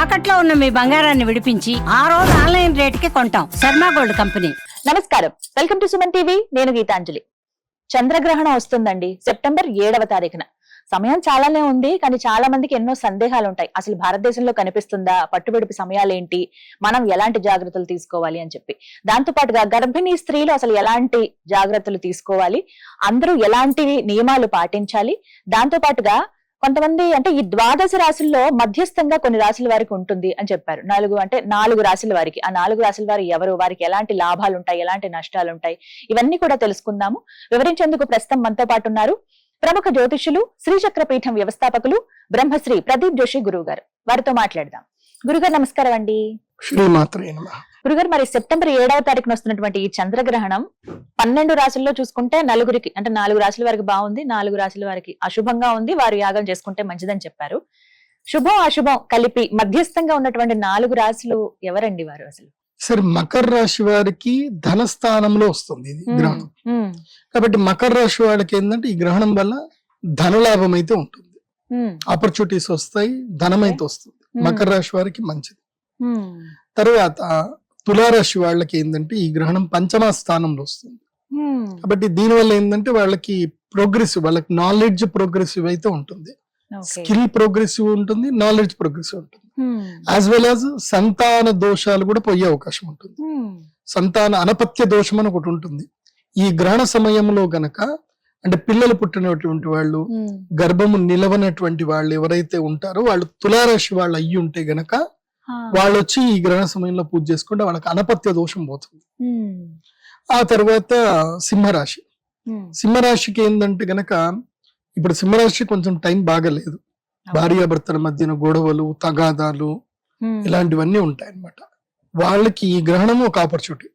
తాకట్లో ఉన్న మీ బంగారాన్ని విడిపించి ఆ రోజు ఆన్లైన్ రేటుకి కొంటాం. Sharma gold company. నమస్కారం, వెల్కమ్ టు సుమన్ టీవీ. నేను గీతాంజలి. చంద్రగ్రహణం వస్తుందండి సెప్టెంబర్ 7వ తారీఖున. సమయం చాలానే ఉంది, కానీ చాలా మందికి ఎన్నో సందేహాలు ఉంటాయి. అసలు భారతదేశంలో కనిపిస్తుందా, పట్టుబడిపి సమయాలేంటి, మనం ఎలాంటి జాగ్రత్తలు తీసుకోవాలి అని చెప్పి. దాంతో పాటుగా గర్భిణీ స్త్రీలు అసలు ఎలాంటి జాగ్రత్తలు తీసుకోవాలి, అందరూ ఎలాంటి నియమాలు పాటించాలి. దాంతో పాటుగా కొంతమంది అంటే ఈ ద్వాదశ రాశుల్లో మధ్యస్థంగా కొన్ని రాశుల వారికి ఉంటుంది అని చెప్పారు. 4 రాశుల వారికి. ఆ 4 రాశుల వారు ఎవరు, వారికి ఎలాంటి లాభాలు ఉంటాయి, ఎలాంటి నష్టాలు ఉంటాయి, ఇవన్నీ కూడా తెలుసుకుందాము. వివరించేందుకు ప్రస్తుతం మనతో పాటు ఉన్నారు ప్రముఖ జ్యోతిషులు, శ్రీచక్ర పీఠం వ్యవస్థాపకులు బ్రహ్మశ్రీ ప్రదీప్ జోషి గురువు గారు. వారితో మాట్లాడదాం. గురుగారు నమస్కారం అండి. గురుగారు, మరి సెప్టెంబర్ 7వ తారీఖున వస్తున్నటువంటి ఈ చంద్రగ్రహణం 12 రాశుల్లో చూసుకుంటే నలుగురికి అంటే 4 రాశుల వారికి బాగుంది, 4 రాశుల వారికి అశుభంగా ఉంది. వారు యాగం చేసుకుంటే మంచిదని చెప్పారు. శుభం అశుభం కలిపి మధ్యస్థంగా ఉన్నటువంటి 4 రాశులు ఎవరండి వారు అసలు? సరే, మకర రాశి వారికి ధన స్థానంలో వస్తుంది ఇది గ్రహణం. కాబట్టి మకర రాశి వాళ్ళకి ఏంటంటే ఈ గ్రహణం వల్ల ధనలాభం అయితే ఉంటుంది, ఆపర్చునిటీస్ వస్తాయి, ధనం అయితే వస్తుంది. మకర రాశి వారికి మంచిది. తర్వాత తులారాశి వాళ్ళకి ఏంటంటే ఈ గ్రహణం పంచమ స్థానంలో వస్తుంది. కాబట్టి దీనివల్ల ఏంటంటే వాళ్ళకి ప్రోగ్రెసివ్, వాళ్ళకి నాలెడ్జ్ ప్రోగ్రెసివ్ అయితే ఉంటుంది, స్కిల్ ప్రోగ్రెసివ్ ఉంటుంది, నాలెడ్జ్ ప్రోగ్రెసివ్ ఉంటుంది. యాజ్ వెల్ యాజ్ సంతాన దోషాలు కూడా పోయే అవకాశం ఉంటుంది. సంతాన అనపత్య దోషం అని ఒకటి ఉంటుంది. ఈ గ్రహణ సమయంలో గనక అంటే పిల్లలు పుట్టినటువంటి వాళ్ళు, గర్భము నిలవనటువంటి వాళ్ళు ఎవరైతే ఉంటారో వాళ్ళు తులారాశి వాళ్ళు అయ్యి ఉంటే గనక వాళ్ళు వచ్చి ఈ గ్రహణ సమయంలో పూజ చేసుకుంటే వాళ్ళకి అనపత్య దోషం పోతుంది. ఆ తర్వాత సింహరాశి. సింహరాశికి ఏంటంటే గనక ఇప్పుడు సింహరాశి కొంచెం టైం బాగలేదు. భార్యాభర్తల మధ్యన గొడవలు, తగాదాలు ఇలాంటివన్నీ ఉంటాయి అన్నమాట. వాళ్ళకి ఈ గ్రహణము ఒక ఆపర్చునిటీ.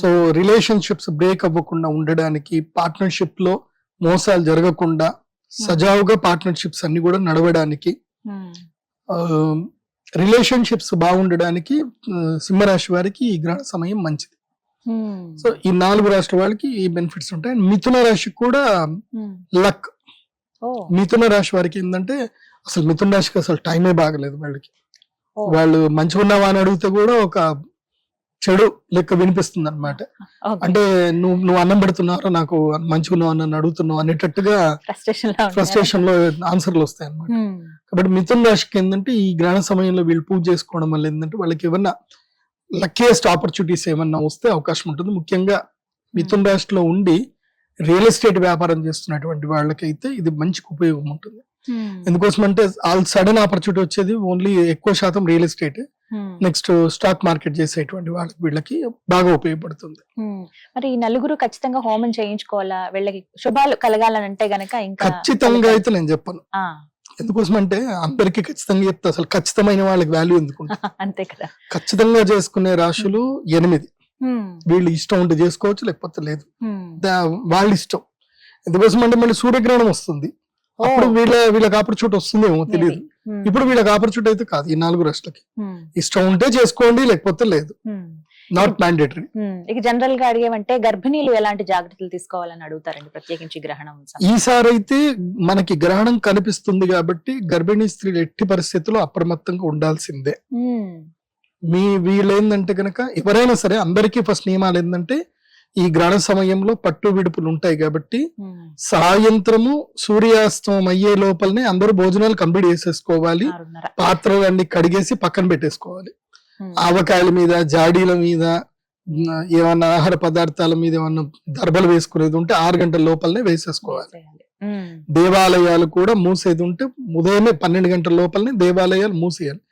సో రిలేషన్షిప్స్ బ్రేక్ అవ్వకుండా ఉండడానికి, పార్ట్నర్షిప్ లో మోసాలు జరగకుండా సజావుగా పార్ట్నర్షిప్స్ అన్ని కూడా నడవడానికి, రిలేషన్షిప్స్ బాగుండడానికి సింహరాశి వారికి ఈ గ్రహణ సమయం మంచిది. సో ఈ 4 రాశుల వాళ్ళకి ఈ బెనిఫిట్స్ ఉంటాయి. మిథున రాశికి కూడా లక్. మిథున రాశి వారికి ఏంటంటే అసలు మిథున రాశికి అసలు టైమే బాగలేదు. వాళ్ళకి వాళ్ళు మంచిగా ఉన్నావా అని అడిగితే కూడా ఒక చెడు లెక్క వినిపిస్తుంది అనమాట. అంటే నువ్వు అన్నం పెడుతున్నారా, నాకు మంచిగా ఉన్నావు అని అడుగుతున్నావు అనేటట్టుగా ఫ్రస్ట్రేషన్ లో ఆన్సర్లు వస్తాయి అనమాట. కాబట్టి మిథున రాశికి ఏంటంటే ఈ గ్రహణ సమయంలో వీళ్ళు పూజ చేసుకోవడం వల్ల ఏంటంటే వాళ్ళకి ఏమన్నా లక్కీయెస్ట్ ఆపర్చునిటీస్ ఏమన్నా వస్తే అవకాశం ఉంటుంది. ముఖ్యంగా మిథున రాశిలో ఉండి రియల్ ఎస్టేట్ వ్యాపారం చేస్తున్నటువంటి వాళ్ళకైతే ఇది మంచి ఉపయోగం ఉంటుంది. ఎందుకోసం అంటే ఆల్ సడన్ ఆపర్చునిటీ వచ్చేది ఓన్లీ ఎక్కువ శాతం real estate, next stock market చేసేటువంటి వీళ్ళకి బాగా ఉపయోగపడుతుంది. మరి ఈ 4 ఖచ్చితంగా హోమం చేయించుకోవాలా, వీళ్ళకి శుభాలు కలగాలనంటే గనక ఇంకా ఖచ్చితంగా అయితే నేను చెప్పను. ఎందుకోసం అంటే అందరికి ఖచ్చితంగా చెప్తే అసలు ఖచ్చితమైన వాళ్ళకి వాల్యూ ఎందుకు అంతే కదా. ఖచ్చితంగా చేసుకునే రాశులు 8. వీళ్ళు ఇష్టం ఉంటే చేసుకోవచ్చు, లేకపోతే లేదు, వాళ్ళ ఇష్టం. ఎందుకోసం అంటే మళ్ళీ సూర్యగ్రహణం వస్తుంది, అప్పుడు వీళ్ళకి ఆపర్చునిటీ వస్తుందేమో తెలియదు. ఇప్పుడు వీళ్ళకి ఆపర్చునిటీ అయితే కాదు. ఈ 4 రాష్ట్రాలకి ఇష్టం ఉంటే చేసుకోండి, లేకపోతే లేదు, నాట్ మ్యాండేటరీ. ఇక జనరల్ గా అడిగేమంటే గర్భిణీలు ఎలాంటి జాగ్రత్తలు తీసుకోవాలని అడుగుతారండి, ప్రత్యేకించి గ్రహణం. ఈసారి అయితే మనకి గ్రహణం కనిపిస్తుంది కాబట్టి గర్భిణీ స్త్రీలు ఎట్టి పరిస్థితుల్లో అప్రమత్తంగా ఉండాల్సిందే. వీళ్ళు ఏంటంటే కనుక ఎవరైనా సరే అందరికీ ఫస్ట్ నియమాలు ఏంటంటే ఈ గ్రహణ సమయంలో పట్టు విడుపులు ఉంటాయి కాబట్టి సాయంత్రము సూర్యాస్తం అయ్యే లోపలనే అందరూ భోజనాలు కంప్లీట్ చేసేసుకోవాలి. పాత్రలు అన్ని కడిగేసి పక్కన పెట్టేసుకోవాలి. ఆవకాయల మీద, జాడీల మీద, ఏమన్నా ఆహార పదార్థాల మీద ఏమన్నా దర్బలు వేసుకునేది ఉంటే 6 గంటల లోపలనే వేసేసుకోవాలి. దేవాలయాలు కూడా మూసేది ఉంటే ఉదయమే 12 గంటల లోపలనే దేవాలయాలు మూసేయాలి.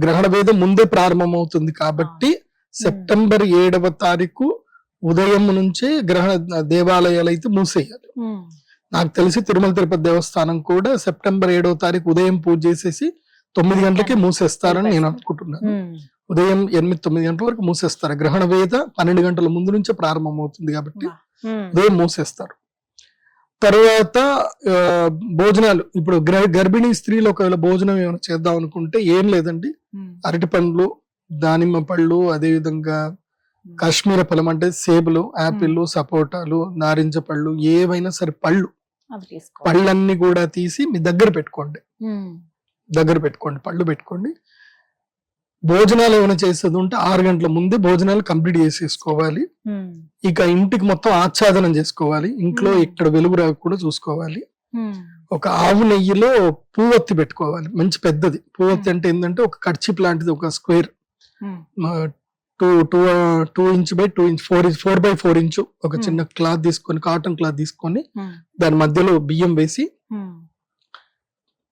గ్రహణ వేదం ముందే ప్రారంభం అవుతుంది కాబట్టి సెప్టెంబర్ 7వ తారీఖు ఉదయం నుంచే దేవాలయాలు అయితే మూసేయాలి. నాకు తెలిసి తిరుమల తిరుపతి దేవస్థానం కూడా సెప్టెంబర్ 7వ తారీఖు ఉదయం పూజ చేసేసి 9 గంటలకే మూసేస్తారని నేను అనుకుంటున్నాను. ఉదయం 8-9 గంటల వరకు మూసేస్తారు. గ్రహణ వేద 12 గంటల ముందు నుంచే ప్రారంభం అవుతుంది కాబట్టి ఉదయం మూసేస్తారు. తర్వాత భోజనాలు, ఇప్పుడు గర్భిణీ స్త్రీలు ఒకవేళ భోజనం ఏమైనా చేద్దాం అనుకుంటే ఏం లేదండి, అరటి పండ్లు, దానిమ్మ పళ్ళు, అదే విధంగా కాశ్మీర ఫలం అంటే సేబులు, యాపిల్, సపోటాలు, నారింజ పళ్ళు, ఏవైనా సరే పళ్ళన్నీ కూడా తీసి మీ దగ్గర పెట్టుకోండి. పళ్ళు పెట్టుకోండి. భోజనాలు ఏమైనా చేసేది ఉంటే 6 గంటల ముందే భోజనాలు కంప్లీట్ చేసేసుకోవాలి. ఇక ఇంటికి మొత్తం ఆచ్ఛాదనం చేసుకోవాలి. ఇంట్లో ఇక్కడ వెలుగు రాకుండా చూసుకోవాలి. ఒక ఆవు నెయ్యిలో పువ్వొత్తి పెట్టుకోవాలి, మంచి పెద్దది. పువ్వొత్తి అంటే ఏంటంటే ఒక కర్చీప్ లాంటిది, ఒక square 2 inch by 2 inch 4 by 4 inch ఒక చిన్న క్లాత్ తీసుకొని, కాటన్ క్లాత్ తీసుకొని దాని మధ్యలో బియ్యం వేసి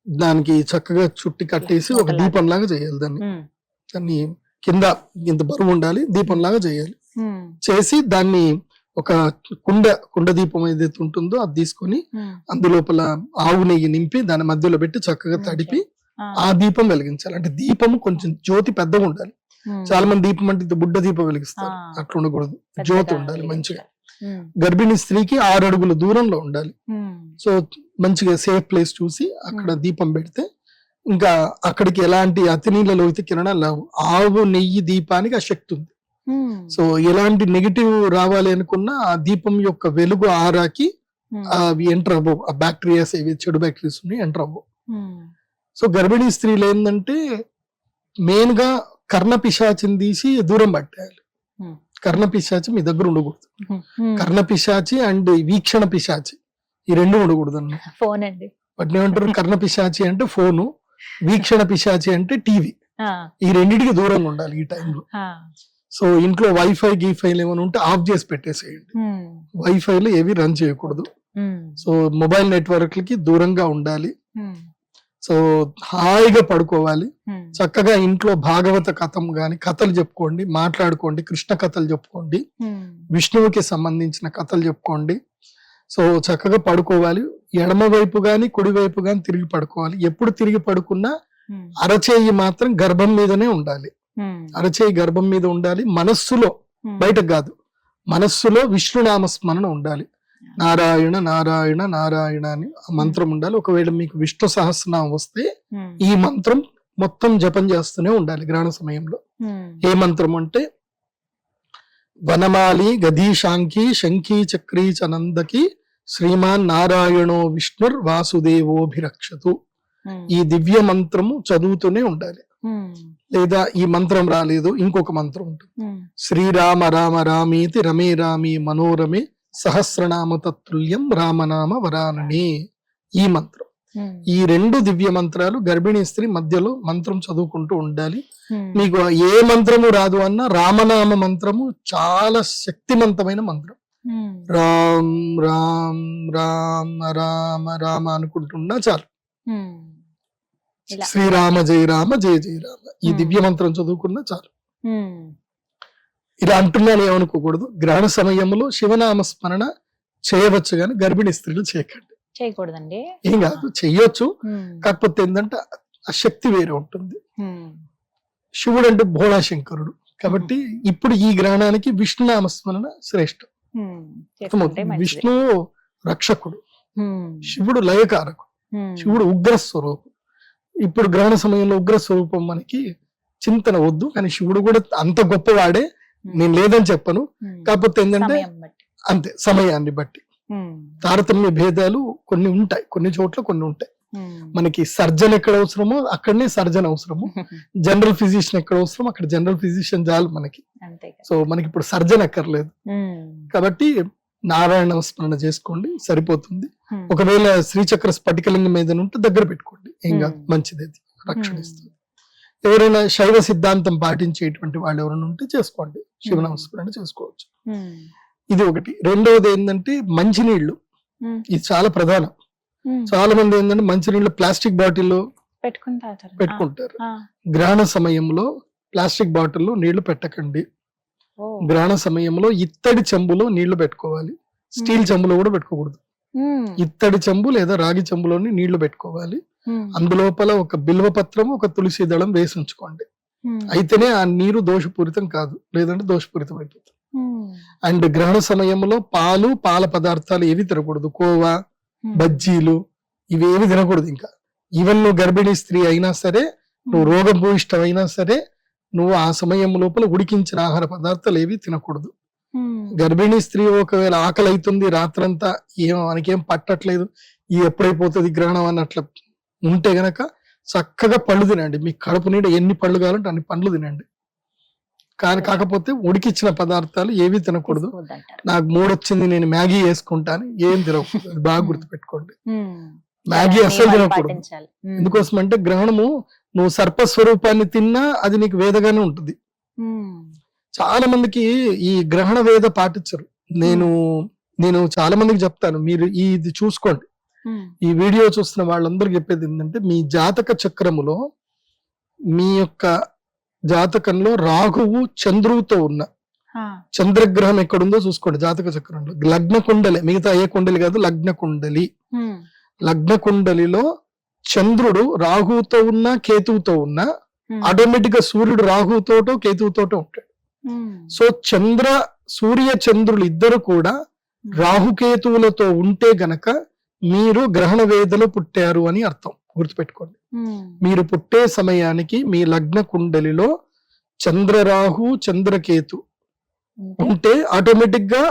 దానికి చక్కగా చుట్టి కట్టేసి ఒక దీపం లాగా చేయాలి. దాన్ని కింద ఇంత బరువు ఉండాలి, దీపం లాగా చేయాలి. చేసి దాన్ని ఒక కుండ దీపం ఏదైతే ఉంటుందో అది తీసుకొని అందులోపల ఆవు నెయ్యి నింపి దాని మధ్యలో పెట్టి చక్కగా తడిపి ఆ దీపం వెలిగించాలి. అంటే దీపము కొంచెం జ్యోతి పెద్దగా ఉండాలి. చాలా మంది దీపం అంటే ఇంత బుడ్డ దీపం వెలిగిస్తారు, అట్లా ఉండకూడదు. జ్యోతి ఉండాలి మంచిగా. గర్భిణీ స్త్రీకి 6 అడుగుల దూరంలో ఉండాలి. సో మంచిగా సేఫ్ ప్లేస్ చూసి అక్కడ దీపం పెడితే ఇంకా అక్కడికి ఎలాంటి అతినీళ్ళ లోహిత కిరణాలు లేవు. ఆవు నెయ్యి దీపానికి ఆ శక్తి ఉంది. సో ఎలాంటి నెగిటివ్ రావాలి అనుకున్నా ఆ దీపం యొక్క వెలుగు ఆరాకి అవి ఎంటర్ అవ్వవు. ఆ బ్యాక్టీరియాస్ ఏవి చెడు బ్యాక్టీరియాస్ ఉన్నాయి ఎంటర్ అవ్వవు. సో గర్భిణీ స్త్రీలు ఏంటంటే మెయిన్ గా కర్ణ పిశాచిని తీసి దూరం పట్టేయాలి. కర్ణ పిశాచి మీ దగ్గర ఉండకూడదు. కర్ణ పిశాచి అండ్ వీక్షణ పిశాచి ఈ రెండు ఉండకూడదు అన్నమాట. ఫోన్ అండి వాటిని ఏమంటారు? కర్ణ పిశాచి అంటే ఫోను, వీక్షణ పిశాచి అంటే టీవీ. ఈ రెండింటికి దూరంగా ఉండాలి ఈ టైంలో. సో ఇంట్లో వైఫై గీఫైలు ఏమైనా ఉంటే ఆఫ్ చేసి పెట్టేసేయండి. వైఫైలు ఏవి రన్ చేయకూడదు. సో మొబైల్ నెట్వర్క్లకి దూరంగా ఉండాలి. సో హాయిగా పడుకోవాలి. చక్కగా ఇంట్లో భాగవత కథం గాని కథలు చెప్పుకోండి, మాట్లాడుకోండి, కృష్ణ కథలు చెప్పుకోండి, విష్ణువుకి సంబంధించిన కథలు చెప్పుకోండి. సో చక్కగా పడుకోవాలి. ఎడమ వైపు గాని కుడి వైపు గాని తిరిగి పడుకోవాలి. ఎప్పుడు తిరిగి పడుకున్నా అరచేయి మాత్రం గర్భం మీదనే ఉండాలి. అరచేయి గర్భం మీద ఉండాలి. మనస్సులో, బయటకు కాదు, మనస్సులో విష్ణునామ స్మరణ ఉండాలి. నారాయణ నారాయణ నారాయణ అని ఆ మంత్రం ఉండాలి. ఒకవేళ మీకు విష్ణు సహస్రనామం వస్తే ఈ మంత్రం మొత్తం జపం చేస్తూనే ఉండాలి గ్రహణ సమయంలో. ఏ మంత్రం అంటే వనమాలి గదీశాంకి శంఖీ చక్రీ చనందకి శ్రీమాన్ నారాయణో విష్ణుర్ వాసుదేవోభిరక్షతు. ఈ దివ్య మంత్రము చదువుతూనే ఉండాలి. లేదా ఈ మంత్రం రాలేదు, ఇంకొక మంత్రం ఉంటుంది. శ్రీరామ రామ రామేతి రమే రామి మనోరమే సహస్రనామ తత్తుల్యం రామనామ వరాననే. ఈ మంత్రం, ఈ 2 దివ్య మంత్రాలు గర్భిణీ స్త్రీ మధ్యలో మంత్రం చదువుకుంటూ ఉండాలి. మీకు ఏ మంత్రము రాదు అన్న రామనామ మంత్రము చాలా శక్తివంతమైన మంత్రం. రామ్ రామ్ రామ రామ రామ అనుకుంటున్నా చాలు. శ్రీరామ జయ రామ జయ జయ రామ ఈ దివ్య మంత్రం చదువుకున్నా చాలు. ఇలా అంటున్నాను ఏమనుకోకూడదు. గ్రహణ సమయంలో శివనామ స్మరణ చేయవచ్చు కానీ గర్భిణీ స్త్రీలు చేయకండి. చేయకూడదండి. ఏం కాదు, చెయ్యొచ్చు. కాకపోతే ఏంటంటే ఆ శక్తి వేరే ఉంటుంది. శివుడు అంటే భోళాశంకరుడు కాబట్టి ఇప్పుడు ఈ గ్రహణానికి విష్ణునామ స్మరణ శ్రేష్టం. విష్ణు రక్షకుడు, శివుడు లయకారకుడు, శివుడు ఉగ్ర స్వరూపం. ఇప్పుడు గ్రహణ సమయంలో ఉగ్ర స్వరూపం మనకి చింతన వద్దు, కానీ శివుడు కూడా అంత గొప్పవాడే, నేను లేదని చెప్పను. కాకపోతే ఏంటంటే అంతే సమయాన్ని బట్టి తారతమ్య భేదాలు కొన్ని ఉంటాయి, కొన్ని చోట్ల కొన్ని ఉంటాయి. మనకి సర్జన్ ఎక్కడ అవసరమో అక్కడనే సర్జన్ అవసరము, జనరల్ ఫిజిషియన్ ఎక్కడ అవసరం అక్కడ జనరల్ ఫిజిషియన్ చాలు మనకి. సో మనకి ఇప్పుడు సర్జన్ అక్కర్లేదు కాబట్టి నారాయణ స్మరణ చేసుకోండి సరిపోతుంది. ఒకవేళ శ్రీచక్ర స్ఫటికలింగం మీద ఉంటే దగ్గర పెట్టుకోండి, ఏం కాదు, మంచిది, అది రక్షణ ఇస్తుంది. ఎవరైనా శైవ సిద్ధాంతం పాటించేటువంటి వాళ్ళు ఎవరైనా ఉంటే చేసుకోండి, శివనామస్మరణ చేసుకోవచ్చు. ఇది ఒకటి. రెండవది ఏంటంటే మంచినీళ్లు, ఇది చాలా ప్రధానం. చాలా మంది ఏంటంటే మంచినీళ్ళు ప్లాస్టిక్ బాటిల్లో పెట్టుకుంటారు. గ్రహణ సమయంలో ప్లాస్టిక్ బాటిల్లో నీళ్లు పెట్టకండి. గ్రహణ సమయంలో ఇత్తడి చెంబులో నీళ్లు పెట్టుకోవాలి. స్టీల్ చెంబులో కూడా పెట్టుకోకూడదు. ఇత్తడి చెంబు లేదా రాగి చెంబులోని నీళ్లు పెట్టుకోవాలి. అందులోపల ఒక బిల్వ పత్రం, ఒక తులసి దళం వేసి ఉంచుకోండి. అయితేనే ఆ నీరు దోషపూరితం కాదు, లేదంటే దోషపూరితం అయిపోతుంది. అండ్ గ్రహణ సమయంలో పాలు, పాల పదార్థాలు ఏవి తినకూడదు. కోవా, బజ్జీలు ఇవేవి తినకూడదు. ఇంకా ఈవెన్ నువ్వు గర్భిణీ స్త్రీ అయినా సరే, నువ్వు రోగభూయిష్టం అయినా సరే, నువ్వు ఆ సమయం లోపల ఉడికించిన ఆహార పదార్థాలు ఏవి తినకూడదు. గర్భిణీ స్త్రీ ఒకవేళ ఆకలి అవుతుంది రాత్రంతా, మనకేం పట్టట్లేదు, ఎప్పుడైపోతుంది గ్రహణం అన్నట్లు ఉంటే గనక చక్కగా పళ్ళు తినండి. మీ కడుపు నిండా ఎన్ని పళ్ళు కావాలంటే అన్ని పండ్లు తినండి. కానీ కాకపోతే ఉడికిచ్చిన పదార్థాలు ఏవి తినకూడదు. తీసుకోవద్దంటారు. నాకు మూడొచ్చింది నేను మ్యాగీ వేసుకుంటాను, ఏం తినకూడదు. అది బాగా గుర్తుపెట్టుకోండి. మ్యాగీ చాలా అస్సలు నియమాలు తినకూడదు. పాటించాలి. ఎందుకోసం అంటే గ్రహణము నువ్వు సర్పస్వరూపాన్ని తిన్నా అది నీకు వేదగానే ఉంటుంది. చాలా మందికి ఈ గ్రహణ వేద పాటించరు. నేను చాలా మందికి చెప్తాను, మీరు ఇది చూసుకోండి. ఈ వీడియో చూస్తున్న వాళ్ళందరికీ చెప్పేది ఏంటంటే, మీ జాతక చక్రములో మీ యొక్క జాతకంలో రాహువు చంద్రువుతో ఉన్న చంద్రగ్రహం ఎక్కడుందో చూసుకోండి. జాతక చక్రంలో లగ్న కుండలి, మిగతా ఏ కుండలి కాదు, లగ్న కుండలి. లగ్న కుండలిలో చంద్రుడు రాహువుతో ఉన్నా కేతువుతో ఉన్నా ఆటోమేటిక్ గా సూర్యుడు రాహువుతోటో కేతువుతోటో ఉంటాడు. సో సూర్య చంద్రులు ఇద్దరు కూడా రాహుకేతువులతో ఉంటే గనక మీరు గ్రహణ వేదలో పుట్టారు అని అర్థం. గుర్తుపెట్టుకోండి. మీరు పుట్టే సమయానికి మీ లగ్న కుండలిలో చంద్రరాహు చంద్రకేతు ఉంటే ఆటోమేటిక్ గా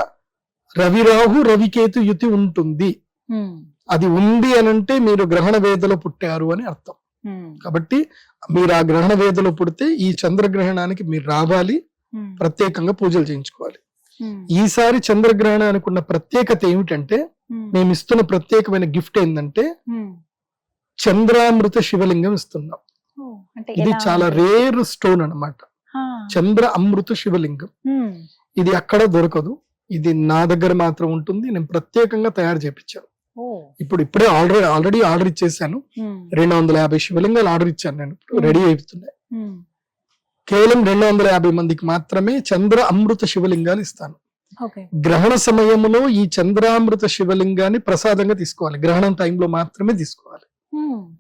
రవిరాహు రవికేతు యుతి ఉంటుంది. అది ఉంది అనంటే మీరు గ్రహణ వేదలో పుట్టారు అని అర్థం. కాబట్టి మీరు ఆ గ్రహణ వేదలో పుడితే ఈ చంద్రగ్రహణానికి మీరు రావాలి, ప్రత్యేకంగా పూజలు చేయించుకోవాలి. ఈసారి చంద్రగ్రహణానికి ఉన్న ప్రత్యేకత ఏమిటంటే, మేము ఇస్తున్న ప్రత్యేకమైన గిఫ్ట్ ఏంటంటే చంద్రామృత శివలింగం ఇస్తున్నాం. ఇది చాలా రేర్ స్టోన్ అన్నమాట. చంద్ర అమృత శివలింగం ఇది అక్కడ దొరకదు. ఇది నా దగ్గర మాత్రం ఉంటుంది. నేను ప్రత్యేకంగా తయారు చేయించాను. ఇప్పుడే ఆల్రెడీ ఆర్డర్ ఇచ్చేసాను. 250 శివలింగాలు ఆర్డర్ ఇచ్చాను. నేను రెడీ అయిపోతున్నాయి. కేవలం 250 మందికి మాత్రమే చంద్ర అమృత శివలింగాలు ఇస్తాను. గ్రహణ సమయంలో ఈ చంద్రామృత శివలింగాన్ని ప్రసాదంగా తీసుకోవాలి. గ్రహణం టైంలో మాత్రమే తీసుకోవాలి.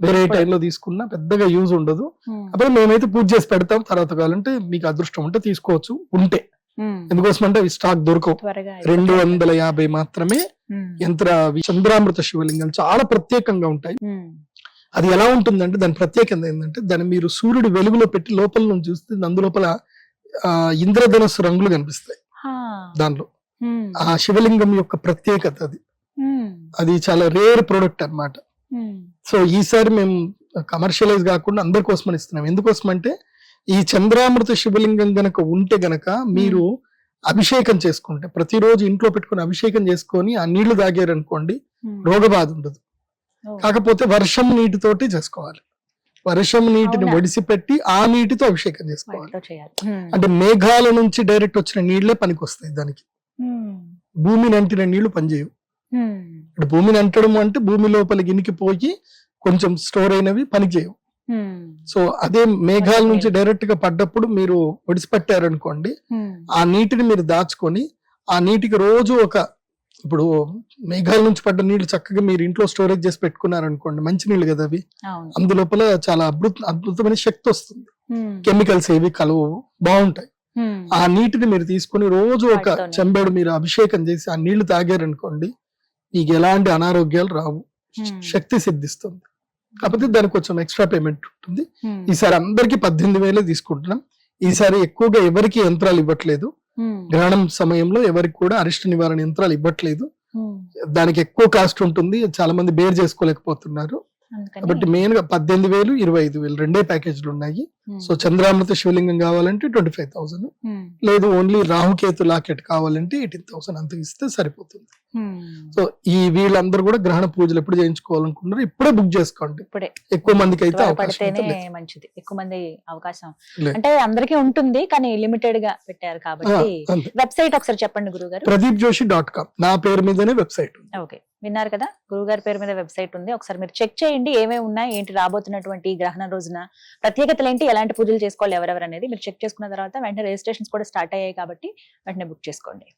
వేరే టైంలో తీసుకున్నా పెద్దగా యూజ్ ఉండదు. అప్పుడు మేమైతే పూజ చేసి పెడతాం. తర్వాత కావాలంటే మీకు అదృష్టం ఉంటే తీసుకోవచ్చు. ఉంటే ఎందుకోసం అంటే అవి స్టాక్ దొరకవు. 250 మాత్రమే చంద్రామృత శివలింగాలు చాలా ప్రత్యేకంగా ఉంటాయి. అది ఎలా ఉంటుందంటే దాని ప్రత్యేకత ఏంటంటే, దాన్ని మీరు సూర్యుడు వెలుగులో పెట్టి లోపల నుంచి చూస్తే అందులోపల ఇంద్రధనస్సు రంగులు కనిపిస్తాయి. దానిలో ఆ శివలింగం యొక్క ప్రత్యేకత అది చాలా రేర్ ప్రోడక్ట్ అన్నమాట. సో ఈసారి మేము కమర్షియలైజ్ కాకుండా అందరి కోసమని ఇస్తున్నాం. ఎందుకోసం అంటే ఈ చంద్రామృత శివలింగం గనక ఉంటే గనక మీరు అభిషేకం చేసుకుంటే, ప్రతిరోజు ఇంట్లో పెట్టుకుని అభిషేకం చేసుకొని ఆ నీళ్లు తాగారు అనుకోండి, రోగబాధ ఉండదు. కాకపోతే వర్షం నీటితోటి చేసుకోవాలి. వర్షం నీటిని ఒడిసిపెట్టి ఆ నీటితో అభిషేకం చేసుకోవాలి. అంటే మేఘాల నుంచి డైరెక్ట్ వచ్చిన నీళ్లే పనికి వస్తాయి దానికి. భూమిని అంటిన నీళ్లు పనిచేయవు. భూమిని అంటడం అంటే భూమి లోపలికి ఇనికిపోయి కొంచెం స్టోర్ అయినవి పనిచేయవు. సో అదే మేఘాల నుంచి డైరెక్ట్ గా పడ్డప్పుడు మీరు ఒడిసిపెట్టారనుకోండి, ఆ నీటిని మీరు దాచుకొని ఆ నీటికి రోజు ఇప్పుడు మేఘాల నుంచి పడ్డ నీళ్లు చక్కగా మీరు ఇంట్లో స్టోరేజ్ చేసి పెట్టుకున్నారనుకోండి, మంచి నీళ్లు కదా అవి. అందులోపల చాలా అద్భుతమైన శక్తి వస్తుంది. కెమికల్స్ ఏవి కలవు, బాగుంటాయి. ఆ నీటిని మీరు తీసుకుని రోజు ఒక చెంబేడు మీరు అభిషేకం చేసి ఆ నీళ్లు తాగారనుకోండి, మీకు ఎలాంటి అనారోగ్యాలు రావు, శక్తి సిద్ధిస్తుంది. కాకపోతే దానికి కొంచెం ఎక్స్ట్రా పేమెంట్ ఉంటుంది. ఈసారి అందరికి 18,000 తీసుకుంటున్నాం. ఈసారి ఎక్కువగా ఎవరికి యంత్రాలు ఇవ్వట్లేదు. గ్రహణం సమయంలో ఎవరికి కూడా అరిష్ట నివారణ యంత్రాలు ఇవ్వట్లేదు. దానికి ఎక్కువ కాస్ట్ ఉంటుంది, చాలా మంది బేర్ చేసుకోలేకపోతున్నారు. కాబట్టి మెయిన్ గా 18,000, 25,000 రెండే ప్యాకేజ్లు ఉన్నాయి. సో చంద్రామృత శివలింగం కావాలంటే 25,000, లేదు ఓన్లీ రాహుకేతు లాకెట్ కావాలంటే 18,000 అంత ఇస్తే సరిపోతుంది. సో ఈ వీళ్ళందరూ కూడా గ్రహణ పూజలు ఎప్పుడు చేయించుకోవాలనుకుంటున్నారు, ఇప్పుడే బుక్ చేసుకోండి. ఎక్కువ మందికి అయితే మంచిది. ఎక్కువ మంది అవకాశం అంటే అందరికీ ఉంటుంది, కానీ లిమిటెడ్ గా పెట్టారు కాబట్టి. వెబ్సైట్ ఒకసారి చెప్పండి గురుగారు. pradeepjoshi.com నా పేరు మీదనే వెబ్సైట్. ఓకే, విన్నారు కదా, గురుగారి పేరు మీద వెబ్సైట్ ఉంది. ఒకసారి మీరు చెక్ చేయండి ఏమేమి ఉన్నాయి, ఏంటి రాబోతున్నటువంటి గ్రహణ రోజున ప్రత్యేకతలు ఏంటి, ఎలాంటి పూజలు చేసుకోవాలి ఎవరెవరు అనేది మీరు చెక్ చేసుకున్న తర్వాత వెంటనే రిజిస్ట్రేషన్స్ కూడా స్టార్ట్ అయ్యాయి కాబట్టి వెంటనే బుక్ చేసుకోండి.